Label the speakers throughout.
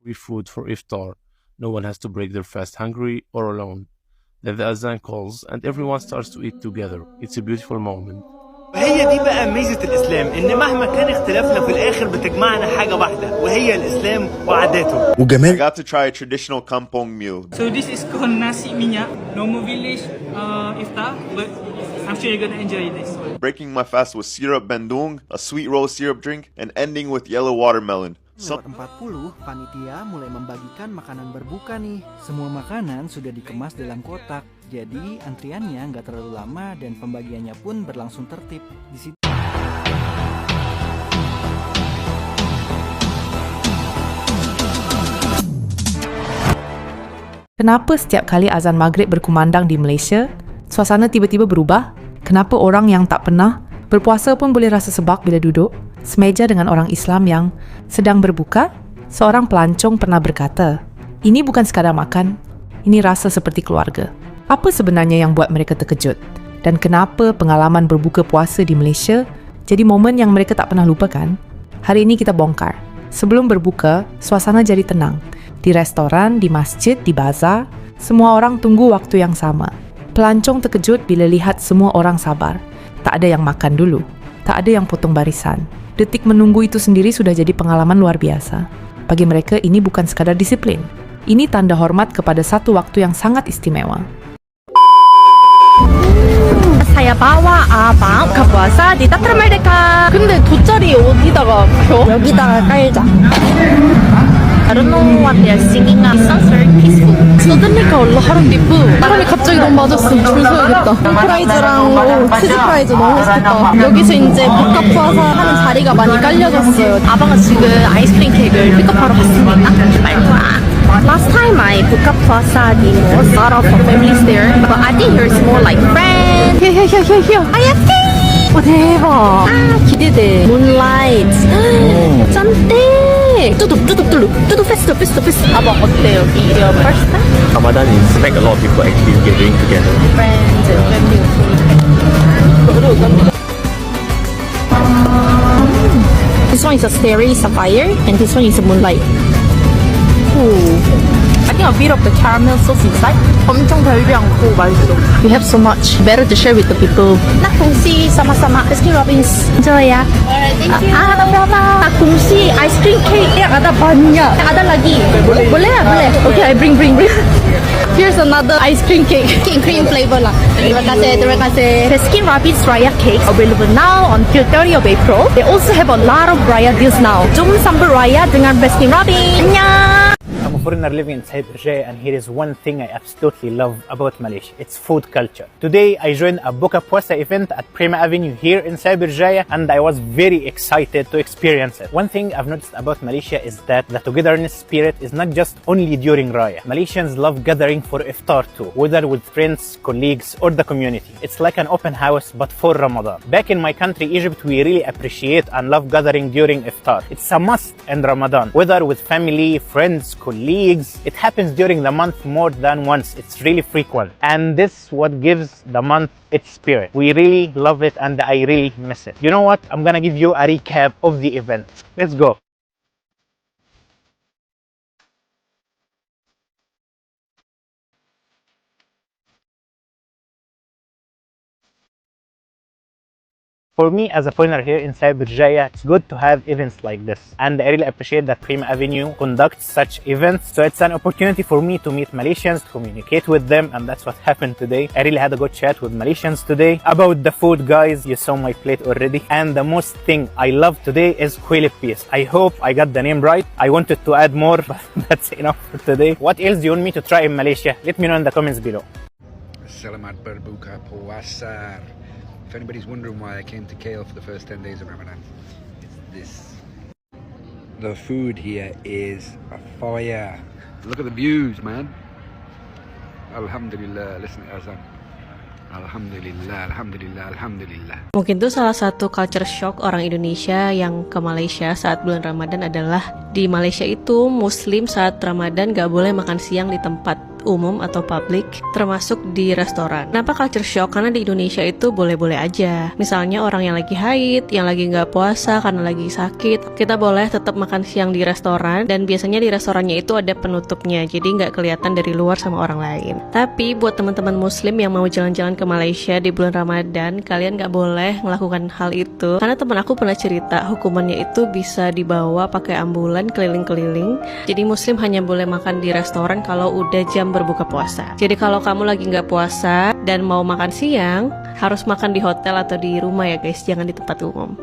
Speaker 1: free food for iftar. No one has to break their fast hungry or alone. Then the azan calls and everyone starts to eat together. It's a beautiful moment.
Speaker 2: وهي دي بقى ميزة الإسلام، إن مهما كان اختلافنا في الآخر بتجمعنا حاجة واحدة وهي الإسلام وعاداته.
Speaker 3: I got to try a traditional kampong meal.
Speaker 4: So this is called nasi minyak, normal village iftar, but I'm sure you're gonna enjoy this one.
Speaker 3: Breaking my fast with syrup bandung, a sweet rose syrup drink, and ending with yellow watermelon.
Speaker 5: Lewat 40, panitia mulai membagikan makanan berbuka nih. Semua makanan sudah dikemas dalam kotak, jadi antriannya nggak terlalu lama dan pembagiannya pun berlangsung tertib. Di situ.
Speaker 6: Kenapa setiap kali azan maghrib berkumandang di Malaysia, suasana tiba-tiba berubah? Kenapa orang yang tak pernah berpuasa pun boleh rasa sebab bila duduk semeja dengan orang Islam yang sedang berbuka? Seorang pelancong pernah berkata, ini bukan sekadar makan, ini rasa seperti keluarga. Apa sebenarnya yang buat mereka terkejut? Dan kenapa pengalaman berbuka puasa di Malaysia jadi momen yang mereka tak pernah lupakan? Hari ini kita bongkar. Sebelum berbuka, suasana jadi tenang. Di restoran, di masjid, di bazar, semua orang tunggu waktu yang sama. Pelancong terkejut bila lihat semua orang sabar. Tak ada yang makan dulu. Tak ada yang potong barisan. Detik menunggu itu sendiri sudah jadi pengalaman luar biasa. Bagi mereka, ini bukan sekadar disiplin. Ini tanda hormat kepada satu waktu yang sangat istimewa.
Speaker 7: Saya bawa abang buka puasa di Tatra Merdeka. 근데 돗자리 어디다가 펴? 여기다가 깔자. I don't know what they're singing. It sounds very peaceful.
Speaker 8: 써드니까 원래 하루 기쁘. 사람이 갑자기 너무 맞았어. 줄 서야겠다. 프라이즈랑 치즈 프라이즈 너무 맛있겠다. 여기서 이제 복합화사 하는 자리가 많이 깔려졌어요.
Speaker 7: 아방은 지금 아이스크림 케이크를 픽업하러 갔습니다. 말거야. Last time I booked up Plaza did was a lot of families there, but I think here it's more like friends.
Speaker 8: 히히히히히.
Speaker 7: 아야케!
Speaker 8: 와 대박.
Speaker 7: 아 기대돼. Moonlight. 짠데. 뚜두 페스트. 아방 어때 여기? Your first time?
Speaker 9: Ramadan is like a lot of people actually gathering together.
Speaker 7: Friends and family. This one is a Starry Sapphire and this one is a Moonlight. Ooh. I think a bit of the caramel sauce inside. 엄청 달지 않고 맛있어. We have so much. Better to share with the people. Nak kongsi sama-sama Baskin Robbins. Enjoy ya. Alright, thank you. No problem. Nak kongsi ice cream cake. Yang ada banyak. Yang ada lagi. Boleh lah, boleh. Okay, I bring.
Speaker 8: Here's another ice cream cake.
Speaker 7: Cream flavor lah. Terima kasih. Baskin Robbins Raya cakes available now until 30th of April. They also have a lot of Raya deals now. Jom sambal Raya dengan Baskin Robbins. Annyeong.
Speaker 10: I'm a foreigner living in Cyber Jaya, and here is one thing I absolutely love about Malaysia. It's food culture. Today, I joined a Buka Puasa event at Prima Avenue here in Cyber Jaya, and I was very excited to experience it. One thing I've noticed about Malaysia is that the togetherness spirit is not just only during Raya. Malaysians love gathering for iftar too, whether with friends, colleagues, or the community. It's like an open house, but for Ramadan. Back in my country, Egypt, we really appreciate and love gathering during iftar. It's a must in Ramadan, whether with family, friends, colleagues. It happens during the month more than once. It's really frequent, and this what gives the month its spirit. We really love it, and I really miss it. You know what? I'm gonna give you a recap of the event. Let's go. For me, as a foreigner here in Cyber Jaya, it's good to have events like this. And I really appreciate that Prima Avenue conducts such events. So it's an opportunity for me to meet Malaysians, to communicate with them, and that's what happened today. I really had a good chat with Malaysians today. About the food, guys, you saw my plate already. And the most thing I love today is kuih lipis. I hope I got the name right. I wanted to add more, but that's enough for today. What else do you want me to try in Malaysia? Let me know in the comments below.
Speaker 11: Selamat berbuka puasa. If anybody's wondering why I came to KL for the first 10 days of Ramadan, it's this. The food here is a fire. Look at the views, man. Alhamdulillah, listen to azan. Alhamdulillah.
Speaker 12: Mungkin itu salah satu culture shock orang Indonesia yang ke Malaysia saat bulan Ramadan adalah di Malaysia itu Muslim saat Ramadan gak boleh makan siang di tempat umum atau public, termasuk di restoran. Kenapa culture shock? Karena di Indonesia itu boleh-boleh aja. Misalnya orang yang lagi haid, yang lagi nggak puasa karena lagi sakit, kita boleh tetap makan siang di restoran, dan biasanya di restorannya itu ada penutupnya, jadi nggak kelihatan dari luar sama orang lain. Tapi buat teman-teman muslim yang mau jalan-jalan ke Malaysia di bulan Ramadan, kalian nggak boleh melakukan hal itu, karena teman aku pernah cerita hukumannya itu bisa dibawa pakai ambulan keliling-keliling. Jadi muslim hanya boleh makan di restoran kalau udah jam berbuka puasa. Jadi kalau kamu lagi nggak puasa dan mau makan siang, harus makan di hotel atau di rumah ya guys, jangan di tempat umum.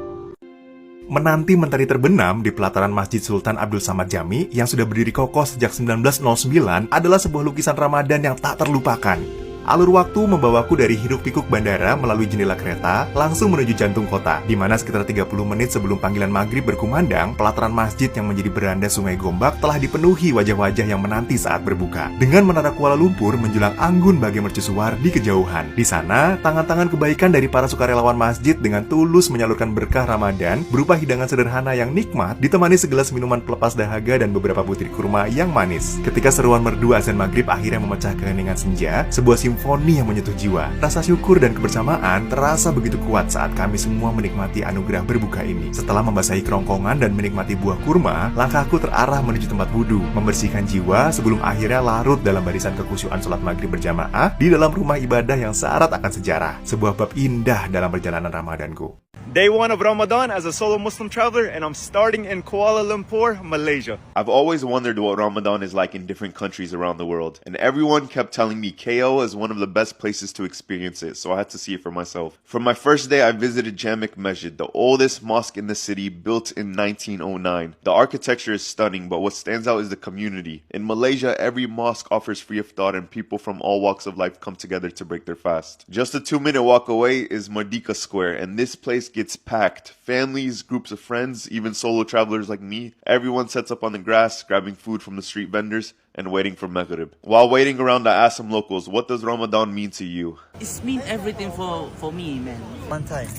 Speaker 13: Menanti mentari terbenam di pelataran Masjid Sultan Abdul Samad Jami yang sudah berdiri kokoh sejak 1909 adalah sebuah lukisan Ramadan yang tak terlupakan. Alur waktu membawaku dari hiruk-pikuk bandara melalui jendela kereta langsung menuju jantung kota, di mana sekitar 30 menit sebelum panggilan maghrib berkumandang, pelataran masjid yang menjadi beranda Sungai Gombak telah dipenuhi wajah-wajah yang menanti saat berbuka. Dengan menara Kuala Lumpur menjulang anggun bagai mercusuar di kejauhan. Di sana, tangan-tangan kebaikan dari para sukarelawan masjid dengan tulus menyalurkan berkah Ramadan berupa hidangan sederhana yang nikmat, ditemani segelas minuman pelepas dahaga dan beberapa butir kurma yang manis. Ketika seruan merdu azan maghrib akhirnya memecah keheningan senja, sebuah simfoni yang menyentuh jiwa. Rasa syukur dan kebersamaan terasa begitu kuat saat kami semua menikmati anugerah berbuka ini. Setelah membasahi kerongkongan dan menikmati buah kurma, langkahku terarah menuju tempat wudhu, membersihkan jiwa sebelum akhirnya larut dalam barisan kekhusyuan sholat maghrib berjamaah di dalam rumah ibadah yang syarat akan sejarah. Sebuah bab indah dalam perjalanan Ramadanku.
Speaker 3: Day 1 of Ramadan as a solo Muslim traveler, and I'm starting in Kuala Lumpur, Malaysia. I've always wondered what Ramadan is like in different countries around the world, and everyone kept telling me KL is one of the best places to experience it, so I had to see it for myself. From my first day, I visited Jamek Masjid, the oldest mosque in the city, built in 1909. The architecture is stunning, but what stands out is the community. In Malaysia, every mosque offers free iftar, and people from all walks of life come together to break their fast. Just a 2-minute walk away is Merdeka Square, and this place gets packed. Families, groups of friends, even solo travelers like me, everyone sets up on the grass, grabbing food from the street vendors and waiting for Maghrib. While waiting around, I asked some locals, what does Ramadan mean to you?
Speaker 14: It's mean everything for me, man. One time,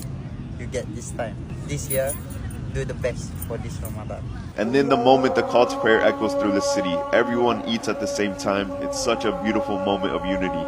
Speaker 14: you get this time. This year, do the best for this Ramadan.
Speaker 3: And then the moment the call to prayer echoes through the city, everyone eats at the same time. It's such a beautiful moment of unity.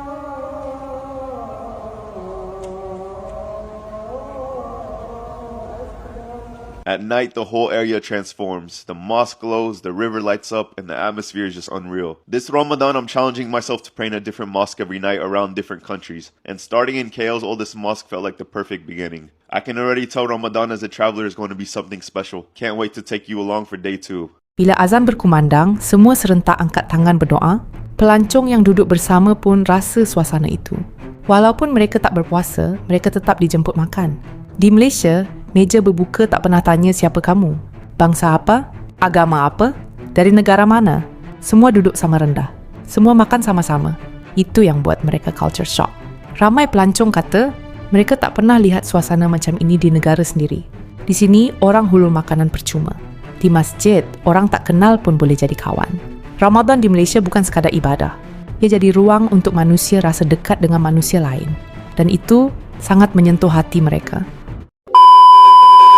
Speaker 3: At night, the whole area transforms. The mosque glows, the river lights up, and the atmosphere is just unreal. This Ramadan, I'm challenging myself to pray in a different mosque every night around different countries. And starting in KL's oldest mosque felt like the perfect beginning. I can already tell Ramadan as a traveler is going to be something special. Can't wait to take you along for day 2.
Speaker 6: Bila azan berkumandang, semua serentak angkat tangan berdoa. Pelancong yang duduk bersama pun rasa suasana itu. Walaupun mereka tak berpuasa, mereka tetap dijemput makan. Di Malaysia, meja berbuka tak pernah tanya siapa kamu, bangsa apa, agama apa, dari negara mana. Semua duduk sama rendah. Semua makan sama-sama. Itu yang buat mereka culture shock. Ramai pelancong kata, mereka tak pernah lihat suasana macam ini di negara sendiri. Di sini, orang hulur makanan percuma. Di masjid, orang tak kenal pun boleh jadi kawan. Ramadan di Malaysia bukan sekadar ibadah. Ia jadi ruang untuk manusia rasa dekat dengan manusia lain. Dan itu sangat menyentuh hati mereka.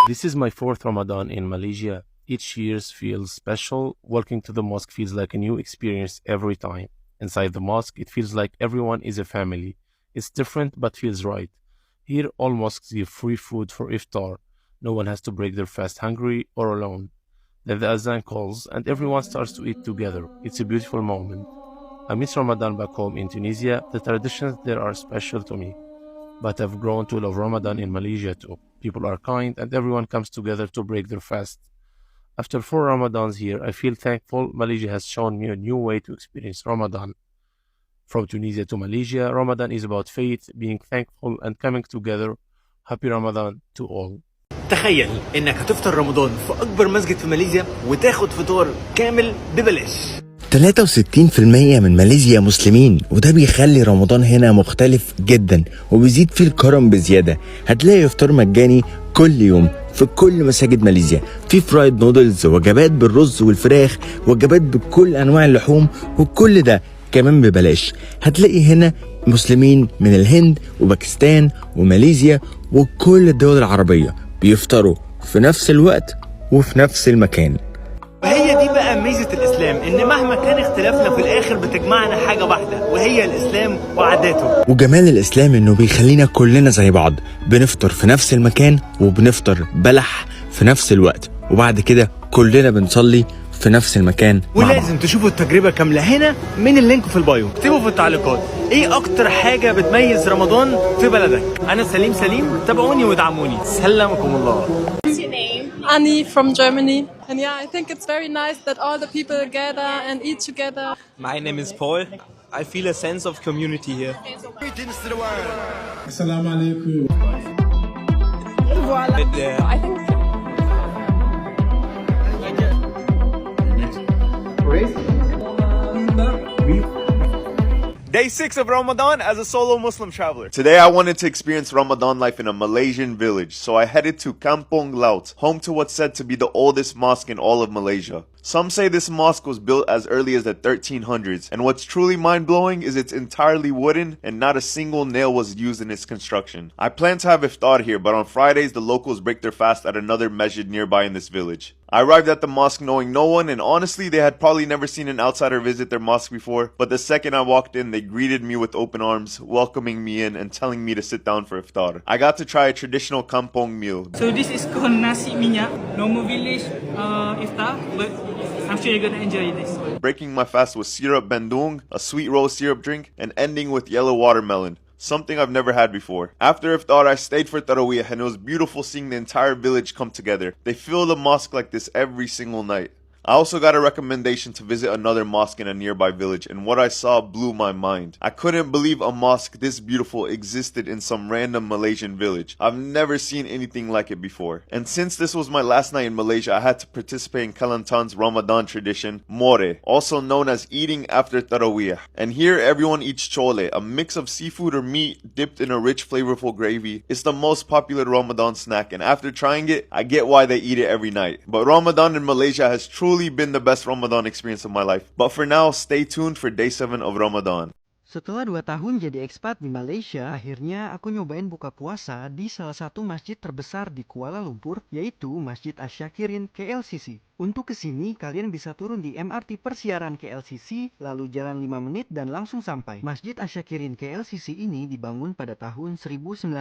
Speaker 1: This is my 4th Ramadan in Malaysia. Each year feels special. Walking to the mosque feels like a new experience every time. Inside the mosque, it feels like everyone is a family. It's different but feels right. Here, all mosques give free food for iftar. No one has to break their fast hungry or alone. Then the azan calls and everyone starts to eat together. It's a beautiful moment. I miss Ramadan back home in Tunisia. The traditions there are special to me. But I've grown to love Ramadan in Malaysia too. People are kind and everyone comes together to break their fast. After 4 Ramadans here, I feel thankful Malaysia has shown me a new way to experience Ramadan. From Tunisia to Malaysia, Ramadan is about faith, being thankful and coming together. Happy Ramadan to all.
Speaker 2: تخيل انك هتفطر رمضان في اكبر مسجد في ماليزيا وتاخد فطار كامل ببلاش.
Speaker 15: 63% من ماليزيا مسلمين، وده بيخلي رمضان هنا مختلف جدا وبيزيد فيه الكرم بزيادة. هتلاقي افطار مجاني كل يوم في كل مساجد ماليزيا، في فرايد نودلز، وجبات بالرز والفراخ، وجبات بكل انواع اللحوم، وكل ده كمان ببلاش. هتلاقي هنا مسلمين من الهند وباكستان وماليزيا وكل الدول العربية بيفطروا في نفس الوقت وفي نفس المكان.
Speaker 2: وهي دي بقى ميزة الإسلام، إن مهما كان اختلافنا في الآخر بتجمعنا حاجة واحدة وهي الإسلام وعاداته.
Speaker 15: وجمال الإسلام إنه بيخلينا كلنا زي بعض، بنفطر في نفس المكان وبنفطر بلح في نفس الوقت، وبعد كده كلنا بنصلي في نفس المكان.
Speaker 2: ولازم تشوفوا التجربة كاملة هنا من اللينك في البايو. اكتبوا في التعليقات ايه اكتر حاجة بتميز رمضان في بلدك. انا سليم، تابعوني وادعموني. سلمكم الله.
Speaker 16: What's your name? Annie from Germany. And yeah, I think it's very nice that all the people gather and eat together.
Speaker 17: My name is Paul. I feel a sense of community here.
Speaker 18: Assalamu alaikum.
Speaker 16: I think
Speaker 3: Day 6 of Ramadan as a solo Muslim traveler. Today I wanted to experience Ramadan life in a Malaysian village, so I headed to Kampong Laut, home to what's said to be the oldest mosque in all of Malaysia. Some say this mosque was built as early as the 1300s, and what's truly mind-blowing is it's entirely wooden and not a single nail was used in its construction. I plan to have iftar here, but on Fridays the locals break their fast at another masjid nearby in this village. I arrived at the mosque knowing no one, and honestly they had probably never seen an outsider visit their mosque before, but the second I walked in they greeted me with open arms, welcoming me in and telling me to sit down for iftar. I got to try a traditional kampong meal.
Speaker 4: So this is called nasi minyak, normal village iftar, but I'm sure you're gonna enjoy this.
Speaker 3: Breaking my fast was syrup bandung, a sweet rose syrup drink, and ending with yellow watermelon, something I've never had before. After iftar, I stayed for Tarawih, and it was beautiful seeing the entire village come together. They fill the mosque like this every single night. I also got a recommendation to visit another mosque in a nearby village, and what I saw blew my mind. I couldn't believe a mosque this beautiful existed in some random Malaysian village. I've never seen anything like it before. And since this was my last night in Malaysia, I had to participate in Kelantan's Ramadan tradition, More, also known as eating after Tarawih. And here everyone eats chole, a mix of seafood or meat dipped in a rich flavorful gravy. It's the most popular Ramadan snack, and after trying it, I get why they eat it every night. But Ramadan in Malaysia has truly been the best Ramadan experience of my life. But for now, stay tuned for day 7 of Ramadan.
Speaker 5: Setelah 2 tahun jadi ekspat di Malaysia, akhirnya aku nyobain buka puasa di salah satu masjid terbesar di Kuala Lumpur, yaitu Masjid Asyakirin KLCC. Untuk kesini, kalian bisa turun di MRT Persiaran KLCC, lalu jalan 5 menit dan langsung sampai. Masjid Asyakirin KLCC ini dibangun pada tahun 1996,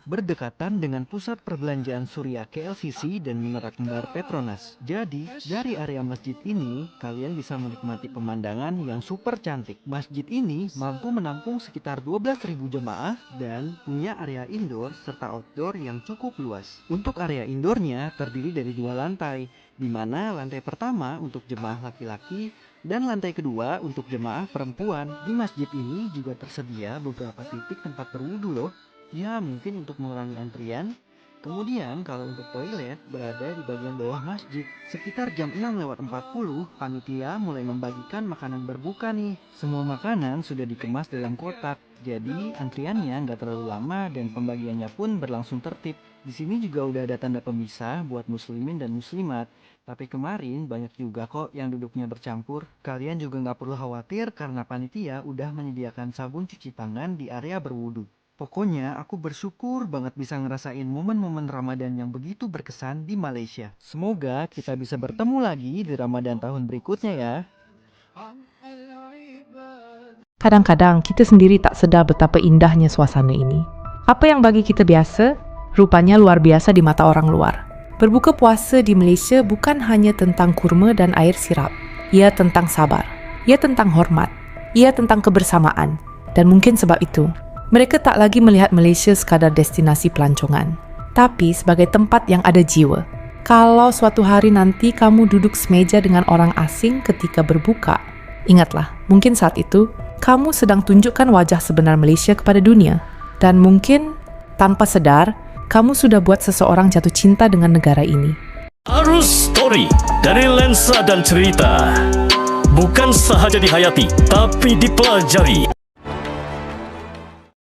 Speaker 5: berdekatan dengan pusat perbelanjaan Suria KLCC dan menara kembar Petronas. Jadi, dari area masjid ini, kalian bisa menikmati pemandangan yang super cantik. Masjid ini mampu menampung sekitar 12.000 jemaah dan punya area indoor serta outdoor yang cukup luas. Untuk area indoornya terdiri dari 2 lantai, di mana lantai pertama untuk jemaah laki-laki dan lantai kedua untuk jemaah perempuan. Di masjid ini juga tersedia beberapa titik tempat berwudu loh. Ya mungkin untuk mengurangi antrian. Kemudian kalau untuk toilet berada di bagian bawah masjid. Sekitar jam 6:40, panitia mulai membagikan makanan berbuka nih. Semua makanan sudah dikemas dalam kotak, jadi antriannya nggak terlalu lama dan pembagiannya pun berlangsung tertib. Di sini juga udah ada tanda pemisah buat muslimin dan muslimat. Tapi kemarin banyak juga kok yang duduknya bercampur. Kalian juga nggak perlu khawatir karena panitia udah menyediakan sabun cuci tangan di area berwudu. Pokoknya aku bersyukur banget bisa ngerasain momen-momen Ramadan yang begitu berkesan di Malaysia. Semoga kita bisa bertemu lagi di Ramadan tahun berikutnya ya.
Speaker 6: Kadang-kadang kita sendiri tak sedar betapa indahnya suasana ini. Apa yang bagi kita biasa, rupanya luar biasa di mata orang luar. Berbuka puasa di Malaysia bukan hanya tentang kurma dan air sirap. Ia tentang sabar. Ia tentang hormat. Ia tentang kebersamaan. Dan mungkin sebab itu, mereka tak lagi melihat Malaysia sekadar destinasi pelancongan, tapi sebagai tempat yang ada jiwa. Kalau suatu hari nanti kamu duduk semeja dengan orang asing ketika berbuka, ingatlah, mungkin saat itu, kamu sedang tunjukkan wajah sebenar Malaysia kepada dunia. Dan mungkin, tanpa sadar, kamu sudah buat seseorang jatuh cinta dengan negara ini.
Speaker 19: Arus Story dari lensa dan cerita. Bukan sahaja dihayati, tapi dipelajari.